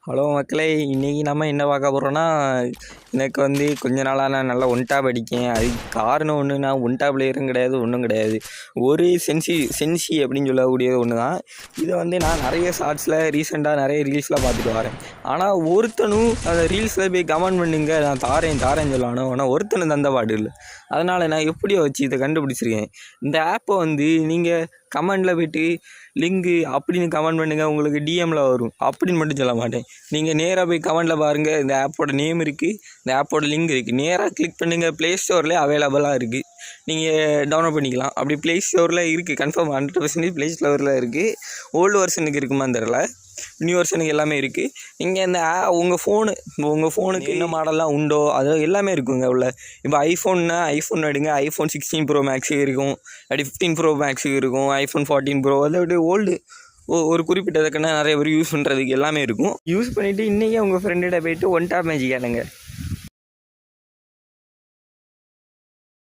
Hello மக்களே, இன்றைக்கி நம்ம என்ன பார்க்க போகிறோன்னா, எனக்கு கொஞ்ச நாளாக நான் நல்லா ஒன் டேப் அடிக்கேன். அதுக்கு காரணம் ஒன்று, நான் ஒன் டேப் பிளேயரும் கிடையாது, ஒன்றும் கிடையாது. ஒரு சென்சி அப்படின்னு சொல்லக்கூடியது ஒன்று தான். இதை நான் நிறைய ஷார்ட்ஸில் ரீசெண்டாக நிறைய ரீல்ஸில் பார்த்துட்டு வரேன். ஆனால் ஒருத்தனும் அந்த ரீல்ஸில் போய் கமெண்ட் பண்ணுங்க, நான் தாரேன்னு சொல்லணும். ஆனால் ஒருத்தனும் தந்த பாடு இல்லை. அதனால் நான் எப்படியோ வச்சு இதை கண்டுபிடிச்சிருக்கேன். இந்த ஆப்பை நீங்கள் கமெண்டில் போய்ட்டு லிங்கு அப்படின்னு கமெண்ட் பண்ணுங்கள், உங்களுக்கு டிஎம்மில் வரும் அப்படின்னு மட்டும் சொல்ல மாட்டேன். நீங்கள் நேராக போய் கமெண்டில் பாருங்கள், இந்த ஆப்போட நேம் இருக்குது, இந்த ஆப்போட லிங்க் இருக்குது. நேராக கிளிக் பண்ணுங்கள், ப்ளே ஸ்டோர்லேயே அவைலபிளாக இருக்குது, நீங்கள் டவுன்லோட் பண்ணிக்கலாம். அப்படி ப்ளே ஸ்டோரில் இருக்குது, கன்ஃபார்ம் 100% ப்ளே ஸ்டோரில் இருக்குது. ஓல்டு வெர்ஷனுக்கு இருக்குமான்னு தெரில, நியூ வெர்ஷனுக்கு எல்லாமே இருக்குது. நீங்கள் இந்த உங்கள் ஃபோனுக்கு என்ன மாடல்லாம் உண்டோ அது எல்லாமே இருக்குங்க உள்ள. இப்போ ஐஃபோன் எடுங்க, ஐஃபோன் 16 ப்ரோ மேக்ஸுக்கு இருக்கும், அப்படி 15 ப்ரோ மேக்ஸுக்கு இருக்கும், ஐஃபோன் 14 ப்ரோ, அதோட ஓல்டு ஒரு குறிப்பிட்டதுக்குன்னா நிறைய பேர் யூஸ் பண்ணுறதுக்கு எல்லாமே இருக்கும். யூஸ் பண்ணிவிட்டு இன்றைக்கி உங்கள் ஃப்ரெண்டிட்ட போய்ட்டு ஒன் டேப் மேஜிக் கேளுங்க.